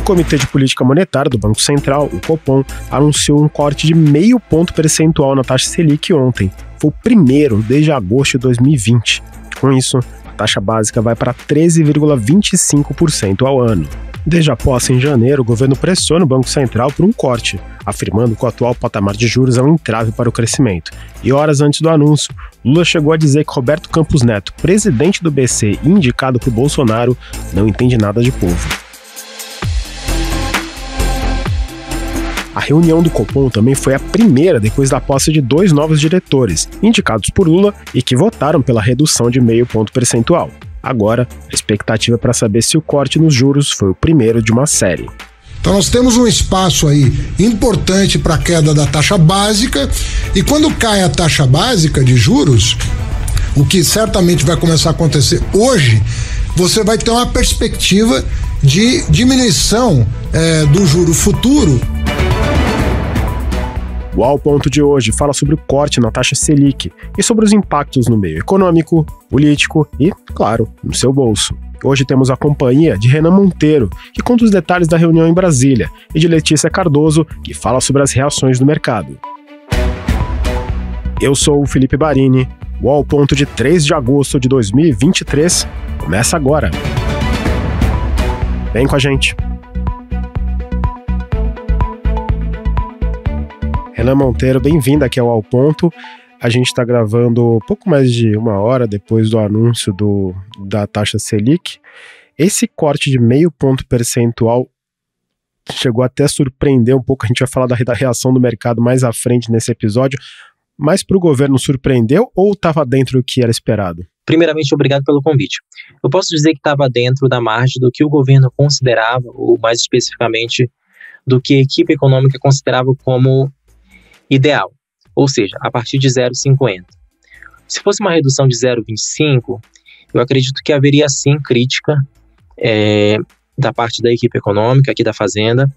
Comitê de Política Monetária do Banco Central, o Copom, anunciou um corte de 0,5 ponto percentual na taxa Selic ontem. Foi o primeiro desde agosto de 2020. Com isso, a taxa básica vai para 13,25% ao ano. Desde a posse em janeiro, o governo pressiona o Banco Central por um corte, afirmando que o atual patamar de juros é um entrave para o crescimento. E horas antes do anúncio, Lula chegou a dizer que Roberto Campos Neto, presidente do BC e indicado por Bolsonaro, não entende nada de povo. A reunião do Copom também foi a primeira depois da posse de 2 novos diretores, indicados por Lula e que votaram pela redução de 0,5 ponto percentual. Agora, a expectativa é para saber se o corte nos juros foi o primeiro de uma série. Então nós temos um espaço aí importante para a queda da taxa básica, e quando cai a taxa básica de juros, o que certamente vai começar a acontecer hoje, você vai ter uma perspectiva de diminuição do juro futuro. O Ao Ponto de hoje fala sobre o corte na taxa Selic e sobre os impactos no meio econômico, político e, claro, no seu bolso. Hoje temos a companhia de Renan Monteiro, que conta os detalhes da reunião em Brasília, e de Letícia Cardoso, que fala sobre as reações do mercado. Eu sou o Felipe Barini. O Ao Ponto de 3 de agosto de 2023 começa agora. Vem com a gente. Renan Monteiro, bem-vinda aqui ao Ponto. A gente está gravando pouco mais de 1 hora depois do anúncio da taxa Selic. Esse corte de 0,5 ponto percentual chegou até a surpreender um pouco. A gente vai falar da reação do mercado mais à frente nesse episódio. Mas para o governo surpreendeu ou estava dentro do que era esperado? Primeiramente, obrigado pelo convite. Eu posso dizer que estava dentro da margem do que o governo considerava, ou mais especificamente, do que a equipe econômica considerava como ideal, ou seja, a partir de 0,50. Se fosse uma redução de 0,25, eu acredito que haveria sim crítica da parte da equipe econômica aqui da Fazenda,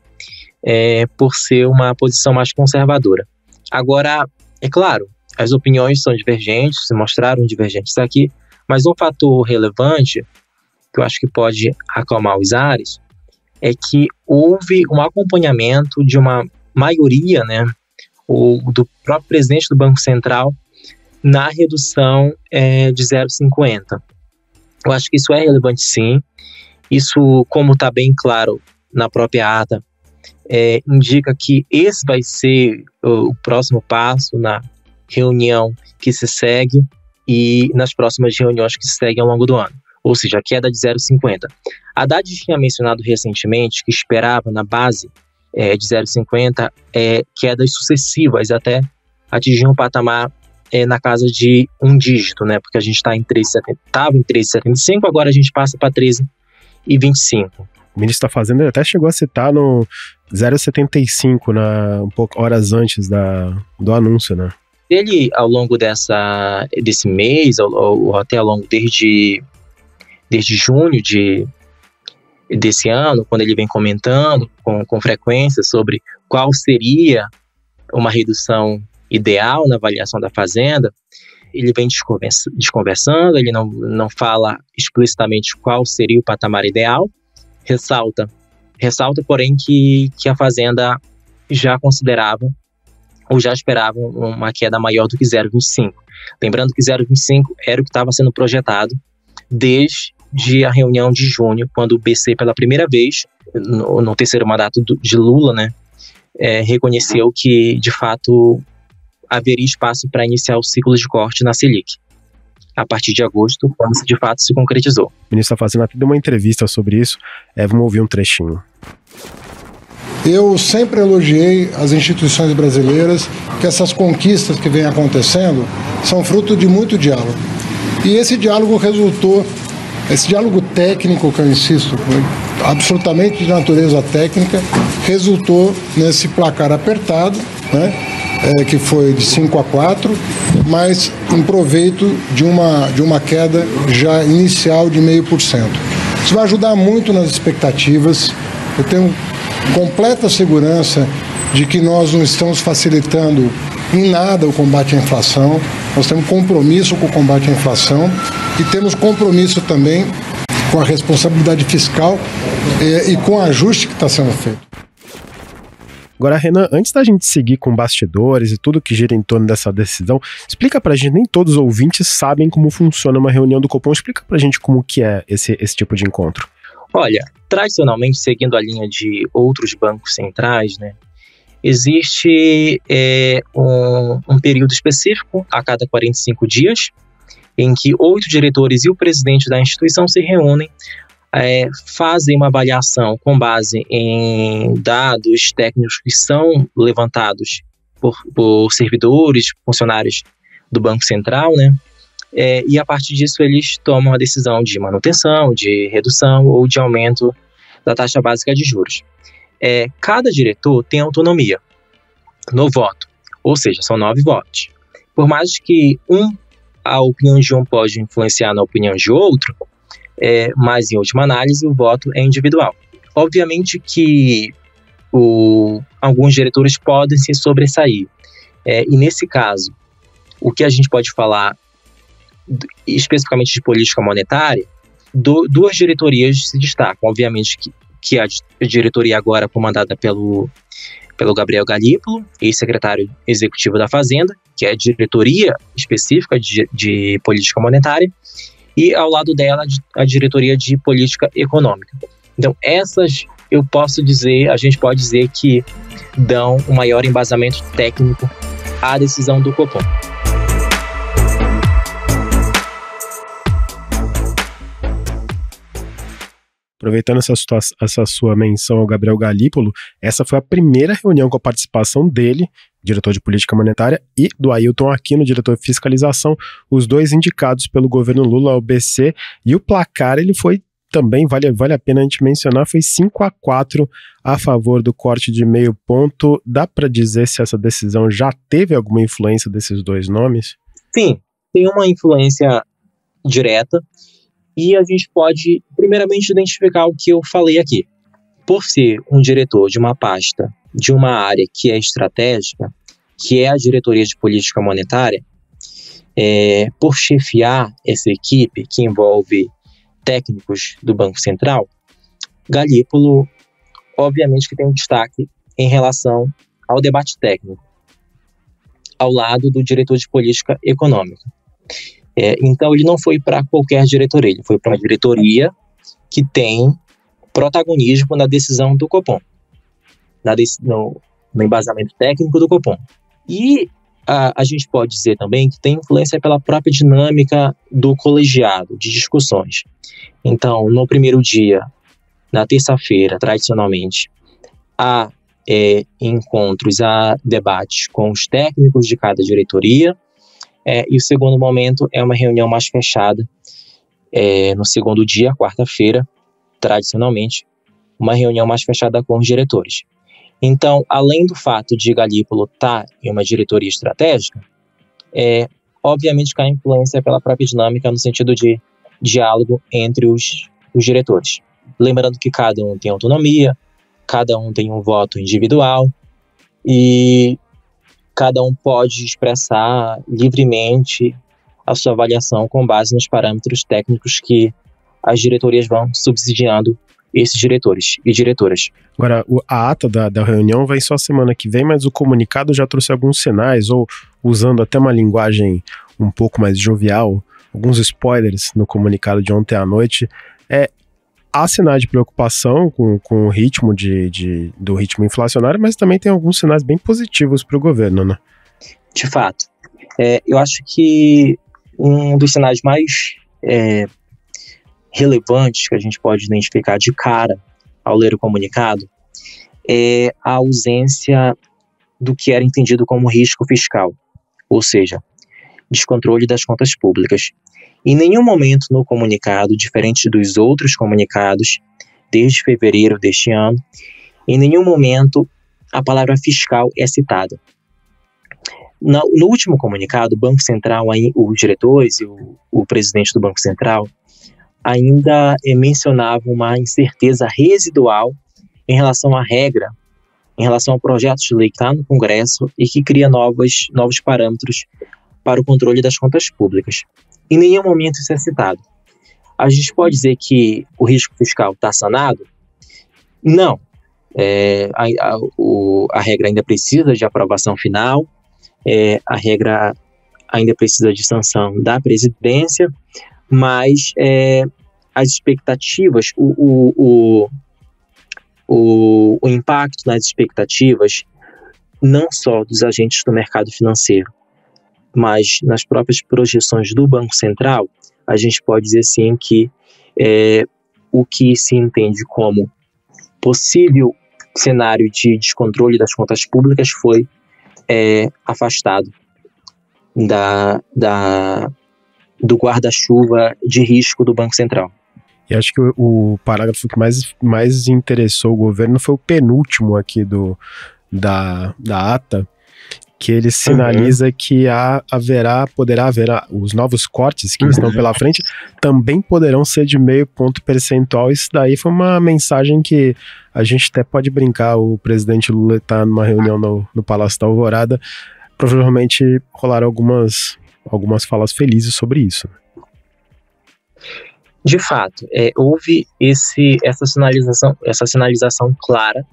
por ser uma posição mais conservadora. Agora, é claro, as opiniões são divergentes, se mostraram divergentes aqui, mas um fator relevante, que eu acho que pode acalmar os ares, é que houve um acompanhamento de uma maioria, do próprio presidente do Banco Central na redução de 0,50. Eu acho que isso é relevante sim. Isso, como está bem claro na própria ata, indica que esse vai ser o próximo passo na reunião que se segue e nas próximas reuniões que se seguem ao longo do ano. Ou seja, a queda de 0,50. Haddad tinha mencionado recentemente que esperava na base de 0,50 quedas sucessivas até atingir um patamar na casa de um dígito, porque a gente estava em 13,75, agora a gente passa para 13,25. O ministro da Fazenda até chegou a citar no 0,75 um pouco horas antes do anúncio, Ele, ao longo desse mês, ou até ao longo desde junho desse ano, quando ele vem comentando com frequência sobre qual seria uma redução ideal na avaliação da Fazenda, ele vem desconversando, ele não fala explicitamente qual seria o patamar ideal, ressalta porém que a Fazenda já considerava ou já esperava uma queda maior do que 0,25. Lembrando que 0,25 era o que estava sendo projetado desde a reunião de junho, quando o BC, pela primeira vez, no terceiro mandato de Lula, reconheceu que, de fato, haveria espaço para iniciar o ciclo de corte na Selic. A partir de agosto, quando isso de fato se concretizou. O ministro da Fazenda deu uma entrevista sobre isso. Vamos ouvir um trechinho. Eu sempre elogiei as instituições brasileiras, que essas conquistas que vêm acontecendo são fruto de muito diálogo. E esse diálogo técnico, que eu insisto, absolutamente de natureza técnica, resultou nesse placar apertado, que foi de 5-4, mas em proveito de uma queda já inicial de 0,5%. Isso vai ajudar muito nas expectativas. Eu tenho completa segurança de que nós não estamos facilitando em nada o combate à inflação. Nós temos compromisso com o combate à inflação e temos compromisso também com a responsabilidade fiscal, e com o ajuste que está sendo feito. Agora, Renan, antes da gente seguir com bastidores e tudo que gira em torno dessa decisão, explica pra gente, nem todos os ouvintes sabem como funciona uma reunião do Copom, explica pra gente como que é esse tipo de encontro. Olha, tradicionalmente, seguindo a linha de outros bancos centrais, né, existe um período específico, a cada 45 dias, em que 8 diretores e o presidente da instituição se reúnem, fazem uma avaliação com base em dados técnicos que são levantados por servidores, funcionários do Banco Central, né? E a partir disso eles tomam a decisão de manutenção, de redução ou de aumento da taxa básica de juros. Cada diretor tem autonomia no voto, ou seja, são 9 votos. Por mais que a opinião de um pode influenciar na opinião de outro, mas em última análise o voto é individual. Obviamente que alguns diretores podem se sobressair, e nesse caso, o que a gente pode falar especificamente de política monetária, 2 diretorias se destacam. Obviamente que a diretoria agora comandada pelo Gabriel Galípolo, ex-secretário executivo da Fazenda, que é a diretoria específica de política monetária, e ao lado dela a diretoria de política econômica. Então essas, a gente pode dizer que dão um maior embasamento técnico à decisão do Copom. Aproveitando essa sua menção ao Gabriel Galípolo, essa foi a primeira reunião com a participação dele, diretor de política monetária, e do Ailton Aquino, diretor de fiscalização, os 2 indicados pelo governo Lula ao BC, e o placar ele foi também, vale a pena a gente mencionar, foi 5-4 a favor do corte de meio ponto. Dá para dizer se essa decisão já teve alguma influência desses 2 nomes? Sim, tem uma influência direta, e a gente pode, primeiramente, identificar o que eu falei aqui. Por ser um diretor de uma pasta, de uma área que é estratégica, que é a diretoria de política monetária, por chefiar essa equipe que envolve técnicos do Banco Central, Galípolo, obviamente que tem um destaque em relação ao debate técnico, ao lado do diretor de política econômica. Então ele não foi para qualquer diretoria, ele foi para uma diretoria que tem protagonismo na decisão do Copom, no embasamento técnico do Copom. E a gente pode dizer também que tem influência pela própria dinâmica do colegiado, de discussões. Então, no primeiro dia, na terça-feira, tradicionalmente, há encontros, há debates com os técnicos de cada diretoria, e o segundo momento é uma reunião mais fechada, no segundo dia, quarta-feira, tradicionalmente, uma reunião mais fechada com os diretores. Então, além do fato de Galípolo estar em uma diretoria estratégica, obviamente que há influência pela própria dinâmica no sentido de diálogo entre os diretores. Lembrando que cada um tem autonomia, cada um tem um voto individual e cada um pode expressar livremente a sua avaliação com base nos parâmetros técnicos que as diretorias vão subsidiando esses diretores e diretoras. Agora, a ata da reunião vai só semana que vem, mas o comunicado já trouxe alguns sinais, ou usando até uma linguagem um pouco mais jovial, alguns spoilers no comunicado de ontem à noite. Há sinais de preocupação com o ritmo do ritmo inflacionário, mas também tem alguns sinais bem positivos para o governo, né? De fato. Eu acho que um dos sinais mais relevantes que a gente pode identificar de cara ao ler o comunicado é a ausência do que era entendido como risco fiscal, ou seja, descontrole das contas públicas. Em nenhum momento no comunicado, diferente dos outros comunicados, desde fevereiro deste ano, em nenhum momento a palavra fiscal é citada. No último comunicado, o Banco Central, os diretores e o presidente do Banco Central ainda mencionavam uma incerteza residual em relação à regra, em relação ao projeto de lei que está no Congresso e que cria novos parâmetros para o controle das contas públicas. Em nenhum momento isso é citado. A gente pode dizer que o risco fiscal está sanado? Não. A regra ainda precisa de aprovação final, a regra ainda precisa de sanção da presidência, mas as expectativas, o impacto nas expectativas, não só dos agentes do mercado financeiro, mas nas próprias projeções do Banco Central, a gente pode dizer sim que o que se entende como possível cenário de descontrole das contas públicas foi afastado do guarda-chuva de risco do Banco Central. E acho que o parágrafo que mais interessou o governo foi o penúltimo aqui da ata, que ele sinaliza que poderá haver os novos cortes que estão pela frente, também poderão ser de 0,5 ponto percentual. Isso daí foi uma mensagem que a gente até pode brincar. O presidente Lula está numa reunião no Palácio da Alvorada, provavelmente rolaram algumas falas felizes sobre isso. De fato, houve essa sinalização clara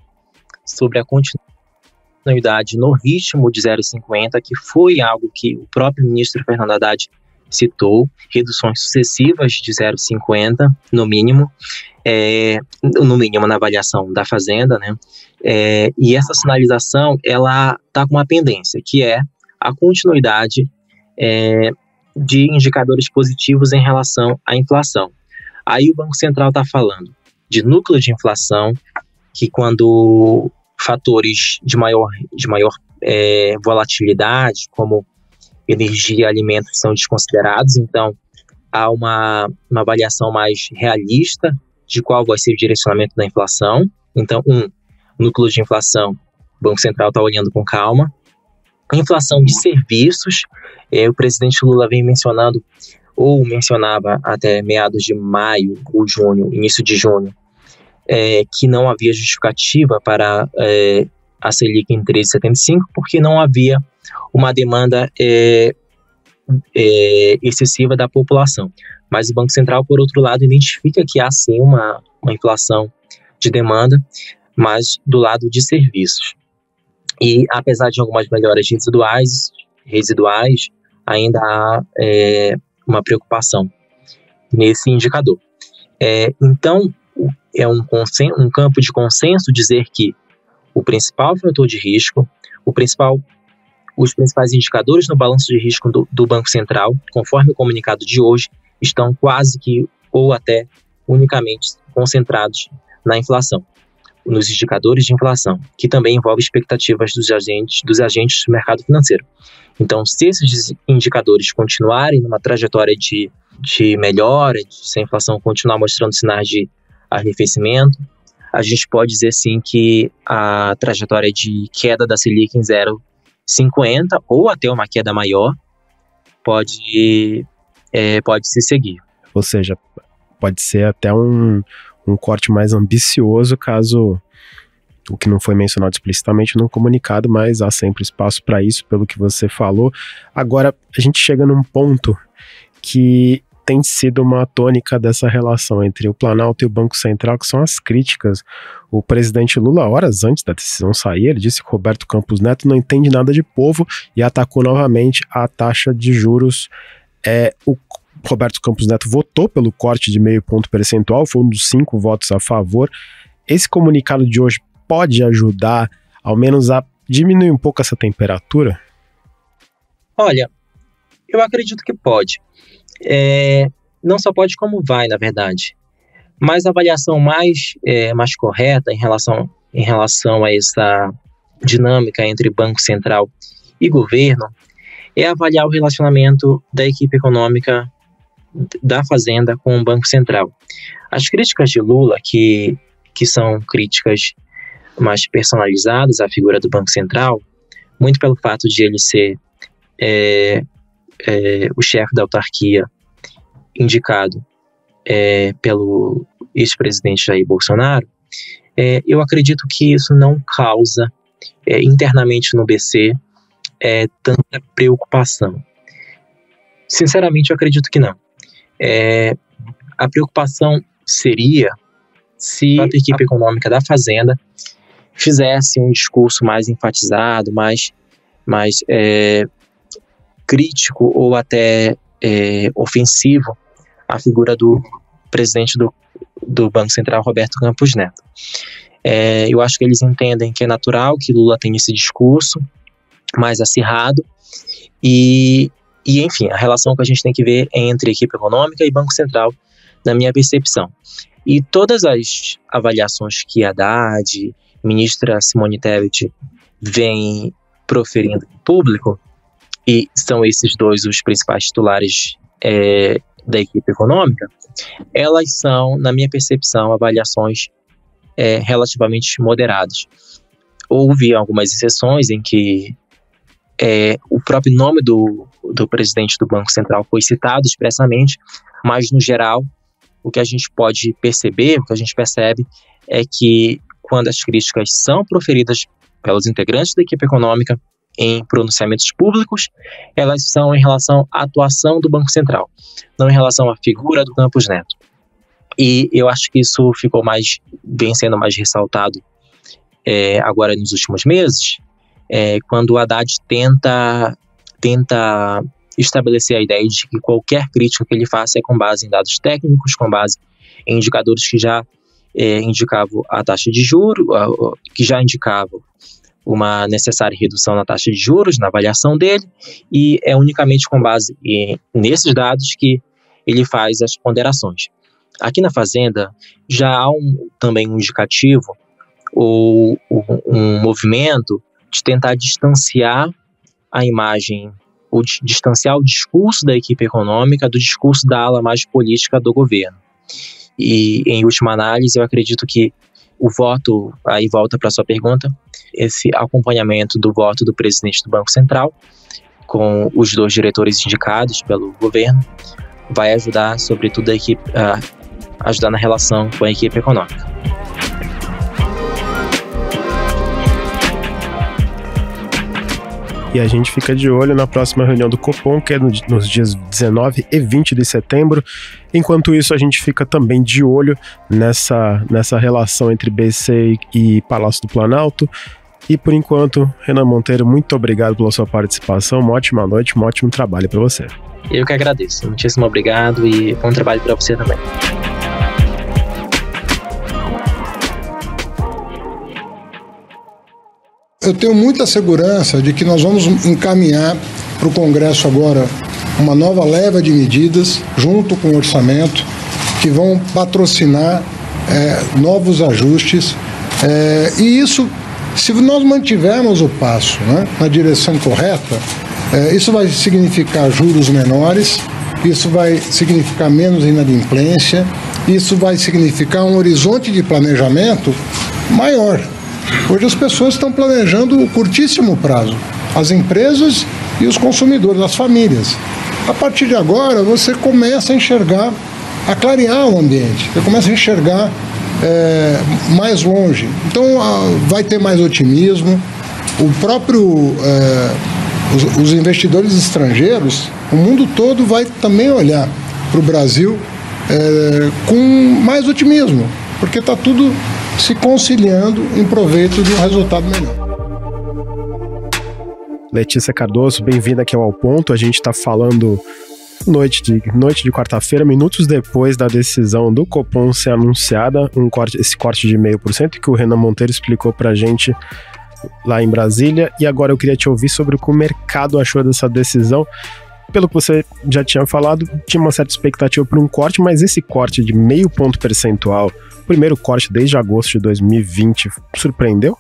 sobre a continuidade no ritmo de 0,50, que foi algo que o próprio ministro Fernando Haddad citou, reduções sucessivas de 0,50 no mínimo na avaliação da Fazenda, né? E essa sinalização, ela está com uma pendência, que é a continuidade de indicadores positivos em relação à inflação. Aí o Banco Central está falando de núcleo de inflação, que quando fatores de maior volatilidade, como energia e alimentos, são desconsiderados, então há uma avaliação mais realista de qual vai ser o direcionamento da inflação. Então, núcleo de inflação, o Banco Central está olhando com calma. Inflação de serviços, o presidente Lula vem mencionando, ou mencionava até meados de maio ou junho, início de junho, que não havia justificativa para a Selic em 13,75, porque não havia uma demanda excessiva da população. Mas o Banco Central, por outro lado, identifica que há sim uma inflação de demanda, mas do lado de serviços. E apesar de algumas melhoras residuais, ainda há uma preocupação nesse indicador. Então, é um campo de consenso dizer que o principal fator de risco, os principais indicadores no balanço de risco do Banco Central, conforme o comunicado de hoje, estão quase que ou até unicamente concentrados na inflação, nos indicadores de inflação, que também envolve expectativas dos agentes do mercado financeiro. Então, se esses indicadores continuarem numa trajetória de melhora, se a inflação continuar mostrando sinais de arrefecimento, a gente pode dizer sim que a trajetória de queda da Selic em 0,50 ou até uma queda maior pode se seguir. Ou seja, pode ser até um corte mais ambicioso, caso o que não foi mencionado explicitamente no comunicado, mas há sempre espaço para isso, pelo que você falou. Agora, a gente chega num ponto que tem sido uma tônica dessa relação entre o Planalto e o Banco Central, que são as críticas. O presidente Lula, horas antes da decisão sair, ele disse que Roberto Campos Neto não entende nada de povo e atacou novamente a taxa de juros. O Roberto Campos Neto votou pelo corte de 0,5 ponto percentual, foi um dos 5 votos a favor. Esse comunicado de hoje pode ajudar, ao menos, a diminuir um pouco essa temperatura? Olha, eu acredito que pode. Não só pode, como vai, na verdade. Mas a avaliação mais correta em relação a essa dinâmica entre Banco Central e governo é avaliar o relacionamento da equipe econômica da Fazenda com o Banco Central. As críticas de Lula, que são críticas mais personalizadas à figura do Banco Central, muito pelo fato de ele ser o chefe da autarquia indicado pelo ex-presidente Jair Bolsonaro, eu acredito que isso não causa internamente no BC tanta preocupação. Sinceramente, eu acredito que não. A preocupação seria se a equipe econômica da Fazenda fizesse um discurso mais enfatizado, mais crítico ou até ofensivo à figura do presidente do Banco Central, Roberto Campos Neto. Eu acho que eles entendem que é natural que Lula tenha esse discurso mais acirrado e enfim, a relação que a gente tem que ver é entre equipe econômica e Banco Central, na minha percepção. E todas as avaliações que a Haddad, ministra Simone Tebet, vem proferindo em público, e são esses dois os principais titulares da equipe econômica, elas são, na minha percepção, avaliações relativamente moderadas. Houve algumas exceções em que o próprio nome do presidente do Banco Central foi citado expressamente, mas no geral o que a gente pode perceber, o que a gente percebe é que quando as críticas são proferidas pelos integrantes da equipe econômica em pronunciamentos públicos, elas são em relação à atuação do Banco Central, não em relação à figura do Campos Neto. E eu acho que isso vem sendo mais ressaltado agora nos últimos meses, quando o Haddad tenta estabelecer a ideia de que qualquer crítica que ele faça é com base em dados técnicos, com base em indicadores que já indicavam a taxa de juros, que já indicavam uma necessária redução na taxa de juros, na avaliação dele, e é unicamente com base nesses dados que ele faz as ponderações. Aqui na Fazenda já há também um indicativo ou um movimento de tentar distanciar a imagem, ou distanciar o discurso da equipe econômica do discurso da ala mais política do governo. E, em última análise, eu acredito que o voto, aí volta para a sua pergunta, esse acompanhamento do voto do presidente do Banco Central com os dois diretores indicados pelo governo vai ajudar, sobretudo, a equipe a ajudar na relação com a equipe econômica. E a gente fica de olho na próxima reunião do Copom, que é nos dias 19 e 20 de setembro. Enquanto isso, a gente fica também de olho nessa relação entre BC e Palácio do Planalto. E por enquanto, Renan Monteiro, muito obrigado pela sua participação. Uma ótima noite, um ótimo trabalho para você. Eu que agradeço. Muitíssimo obrigado e bom trabalho para você também. Eu tenho muita segurança de que nós vamos encaminhar para o Congresso agora uma nova leva de medidas, junto com o orçamento, que vão patrocinar novos ajustes. E isso, se nós mantivermos o passo, né, na direção correta, isso vai significar juros menores, isso vai significar menos inadimplência, isso vai significar um horizonte de planejamento maior. Hoje as pessoas estão planejando o curtíssimo prazo, as empresas e os consumidores, as famílias. A partir de agora, você começa a enxergar, a clarear o ambiente, você começa a enxergar mais longe. Então, vai ter mais otimismo. Os investidores estrangeiros, o mundo todo vai também olhar para o Brasil com mais otimismo, porque está tudo se conciliando em proveito de um resultado melhor. Letícia Cardoso, bem-vinda aqui ao Ponto. A gente está falando noite de quarta-feira, minutos depois da decisão do Copom ser anunciada, esse corte de 0,5% que o Renan Monteiro explicou para a gente lá em Brasília. E agora eu queria te ouvir sobre o que o mercado achou dessa decisão. Pelo que você já tinha falado, tinha uma certa expectativa por um corte, mas esse corte de 0,5 ponto percentual, primeiro corte desde agosto de 2020, surpreendeu?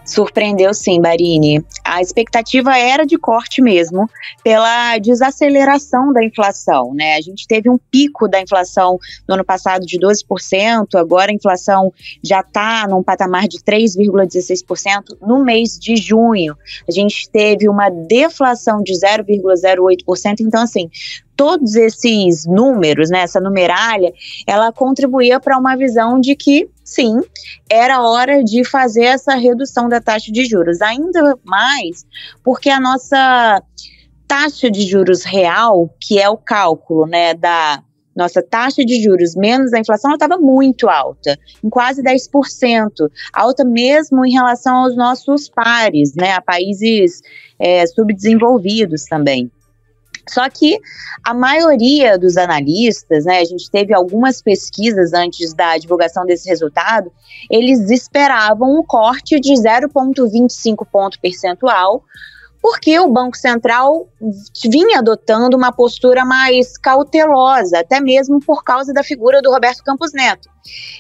Surpreendeu sim, Barini. A expectativa era de corte mesmo, pela desaceleração da inflação, né? A gente teve um pico da inflação no ano passado de 12%, agora a inflação já está num patamar de 3,16%. No mês de junho, a gente teve uma deflação de 0,08%. Então, assim, todos esses números, né, essa numeralha, ela contribuía para uma visão de que, sim, era hora de fazer essa redução da taxa de juros. Ainda mais porque a nossa taxa de juros real, que é o cálculo, né, nossa taxa de juros menos a inflação, ela estava muito alta, em quase 10%, alta mesmo em relação aos nossos pares, né, a países subdesenvolvidos também. Só que a maioria dos analistas, né, a gente teve algumas pesquisas antes da divulgação desse resultado, eles esperavam um corte de 0,25 ponto percentual, porque o Banco Central vinha adotando uma postura mais cautelosa, até mesmo por causa da figura do Roberto Campos Neto.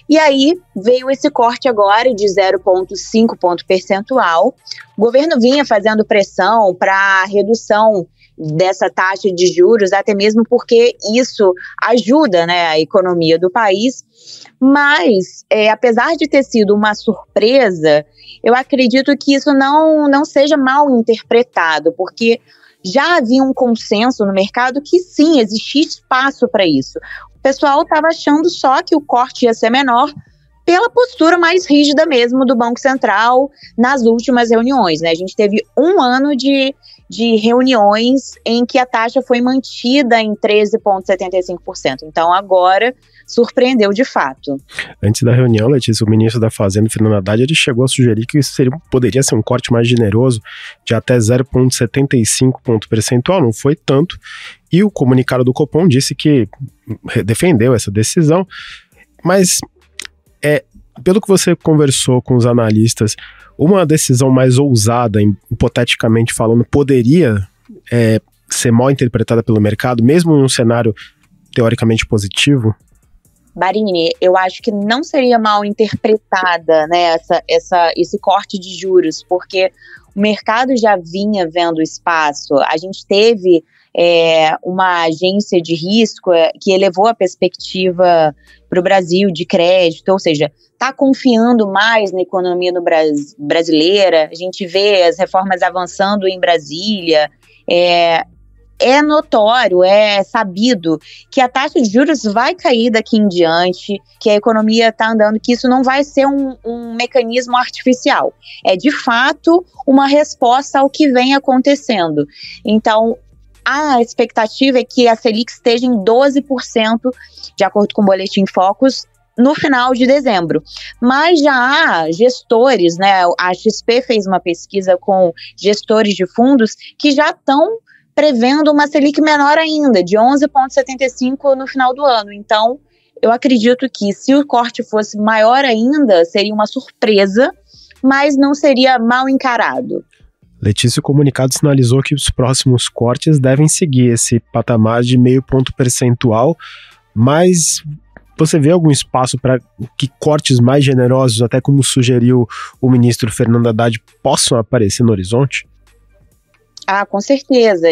E aí veio esse corte agora de 0,5 ponto percentual. O governo vinha fazendo pressão para redução dessa taxa de juros, até mesmo porque isso ajuda, né, a economia do país, mas apesar de ter sido uma surpresa, eu acredito que isso não seja mal interpretado, porque já havia um consenso no mercado que sim, existia espaço para isso. O pessoal estava achando só que o corte ia ser menor pela postura mais rígida mesmo do Banco Central nas últimas reuniões, né? A gente teve um ano de reuniões em que a taxa foi mantida em 13,75%. Então, agora, surpreendeu de fato. Antes da reunião, Letícia, o ministro da Fazenda, Fernando Haddad, ele chegou a sugerir que isso poderia ser um corte mais generoso de até 0,75 ponto percentual, não foi tanto. E o comunicado do Copom disse que defendeu essa decisão, mas pelo que você conversou com os analistas, uma decisão mais ousada, hipoteticamente falando, poderia ser mal interpretada pelo mercado, mesmo em um cenário teoricamente positivo? Barini, eu acho que não seria mal interpretada, né, esse corte de juros, porque o mercado já vinha vendo espaço. A gente teve uma agência de risco que elevou a perspectiva para o Brasil de crédito, ou seja, está confiando mais na economia brasileira. A gente vê as reformas avançando em Brasília. É notório, é sabido que a taxa de juros vai cair daqui em diante, que a economia está andando, que isso não vai ser um mecanismo artificial. É, de fato, uma resposta ao que vem acontecendo. Então, a expectativa é que a Selic esteja em 12%, de acordo com o Boletim Focus, no final de dezembro. Mas já há gestores, né? A XP fez uma pesquisa com gestores de fundos que já estão prevendo uma Selic menor ainda, de 11,75% no final do ano. Então, eu acredito que se o corte fosse maior ainda, seria uma surpresa, mas não seria mal encarado. Letícia, o comunicado sinalizou que os próximos cortes devem seguir esse patamar de 0,5 ponto percentual, mas você vê algum espaço para que cortes mais generosos, até como sugeriu o ministro Fernando Haddad, possam aparecer no horizonte? Ah, com certeza.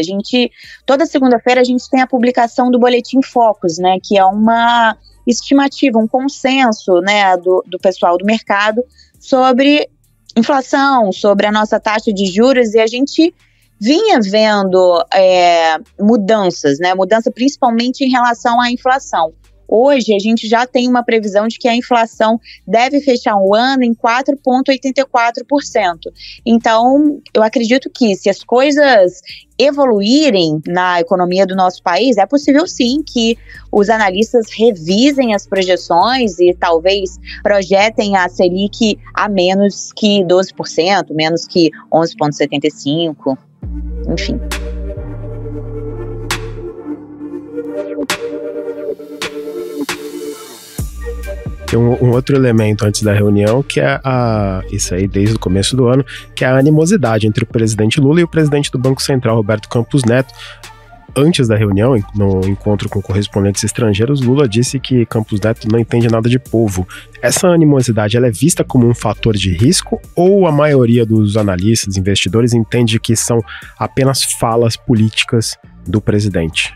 Toda segunda-feira a gente tem a publicação do Boletim Focus, né, que é uma estimativa, um consenso, né, do pessoal do mercado sobre inflação, sobre a nossa taxa de juros, e a gente vinha vendo mudanças, né, mudança principalmente em relação à inflação. Hoje, a gente já tem uma previsão de que a inflação deve fechar o ano em 4,84%. Então, eu acredito que se as coisas evoluírem na economia do nosso país, é possível sim que os analistas revisem as projeções e talvez projetem a Selic a menos que 12%, menos que 11,75%, enfim. Tem um outro elemento antes da reunião, que é isso aí desde o começo do ano, que é a animosidade entre o presidente Lula e o presidente do Banco Central, Roberto Campos Neto. Antes da reunião, no encontro com correspondentes estrangeiros, Lula disse que Campos Neto não entende nada de povo. Essa animosidade, ela é vista como um fator de risco, ou a maioria dos analistas, investidores, entende que são apenas falas políticas do presidente?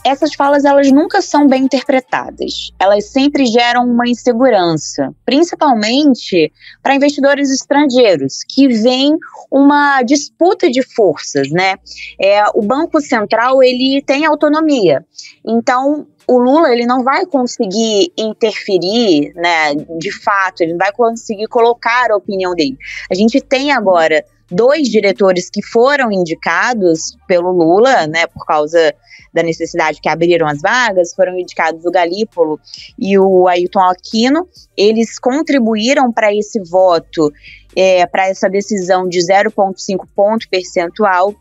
Essas falas, elas nunca são bem interpretadas. Elas sempre geram uma insegurança, principalmente para investidores estrangeiros, que veem uma disputa de forças, né? O Banco Central, ele tem autonomia. Então, o Lula, ele não vai conseguir interferir, né, de fato, ele não vai conseguir colocar a opinião dele. A gente tem agora 2 diretores que foram indicados pelo Lula, né, por causa da necessidade que abriram as vagas, foram indicados o Galípolo e o Ailton Aquino. Eles contribuíram para esse voto, para essa decisão de 0,5 ponto percentual,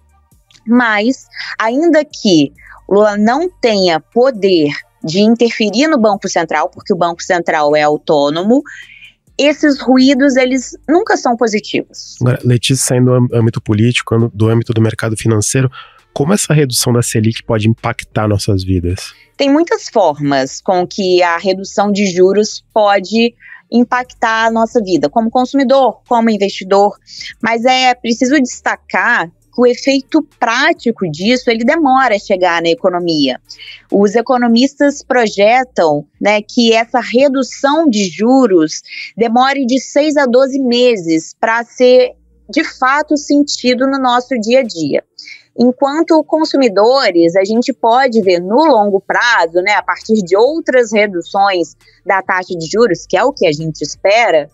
mas ainda que Lula não tenha poder de interferir no Banco Central, porque o Banco Central é autônomo, esses ruídos, eles nunca são positivos. Agora, Letícia, saindo do âmbito político, do âmbito do mercado financeiro, como essa redução da Selic pode impactar nossas vidas? Tem muitas formas com que a redução de juros pode impactar a nossa vida, como consumidor, como investidor, mas é preciso destacar que o efeito prático disso, ele demora a chegar na economia. Os economistas projetam, né, que essa redução de juros demore de 6 a 12 meses para ser, de fato, sentido no nosso dia a dia. Enquanto consumidores, a gente pode ver no longo prazo, né, a partir de outras reduções da taxa de juros, que é o que a gente espera,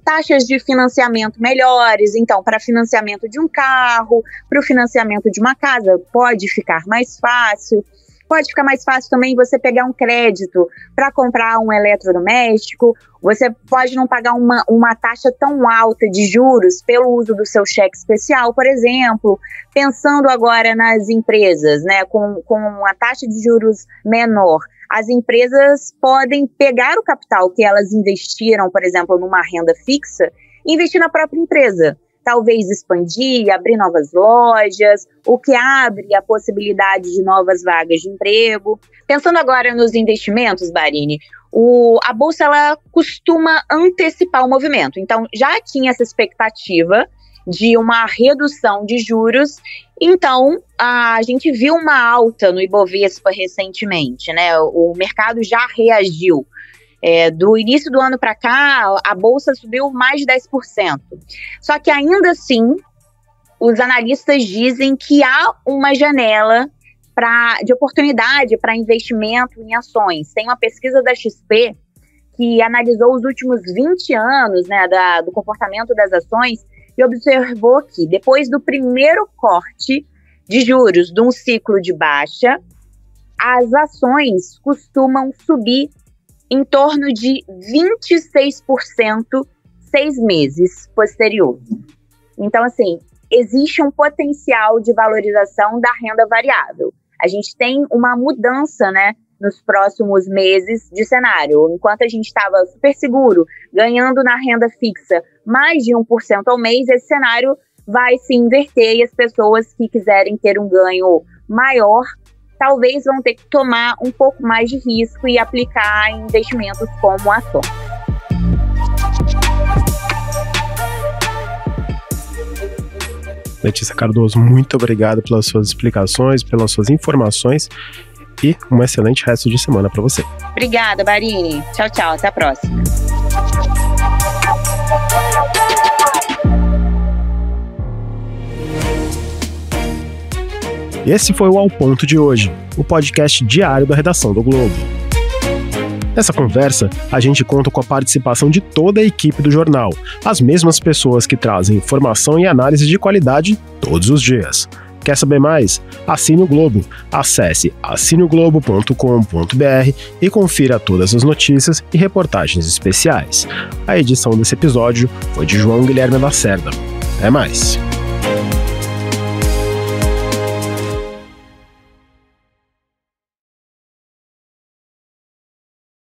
taxas de financiamento melhores. Então, para financiamento de um carro, para o financiamento de uma casa, pode ficar mais fácil. Pode ficar mais fácil também você pegar um crédito para comprar um eletrodoméstico. Você pode não pagar uma taxa tão alta de juros pelo uso do seu cheque especial, por exemplo. Pensando agora nas empresas, né, com a taxa de juros menor, as empresas podem pegar o capital que elas investiram, por exemplo, numa renda fixa, e investir na própria empresa. Talvez expandir, abrir novas lojas, o que abre a possibilidade de novas vagas de emprego. Pensando agora nos investimentos, Barini, a Bolsa ela costuma antecipar o movimento. Então, já tinha essa expectativa de uma redução de juros. Então, a gente viu uma alta no Ibovespa recentemente, né? O mercado já reagiu. Do início do ano para cá, a Bolsa subiu mais de 10%. Só que ainda assim, os analistas dizem que há uma janela de oportunidade para investimento em ações. Tem uma pesquisa da XP que analisou os últimos 20 anos, né, do comportamento das ações e observou que depois do primeiro corte de juros de um ciclo de baixa, as ações costumam subir em torno de 26% 6 meses posterior. Então, assim, existe um potencial de valorização da renda variável. A gente tem uma mudança, né, nos próximos meses de cenário. Enquanto a gente estava super seguro, ganhando na renda fixa mais de 1% ao mês, esse cenário vai se inverter e as pessoas que quiserem ter um ganho maior talvez vão ter que tomar um pouco mais de risco e aplicar em investimentos como ação. Letícia Cardoso, muito obrigado pelas suas explicações, pelas suas informações e um excelente resto de semana para você. Obrigada, Barini. Tchau, tchau. Até a próxima. E esse foi o Ao Ponto de hoje, o podcast diário da redação do Globo. Nessa conversa, a gente conta com a participação de toda a equipe do jornal, as mesmas pessoas que trazem informação e análise de qualidade todos os dias. Quer saber mais? Assine o Globo. Acesse assineoglobo.com.br e confira todas as notícias e reportagens especiais. A edição desse episódio foi de João Guilherme Lacerda. Até mais!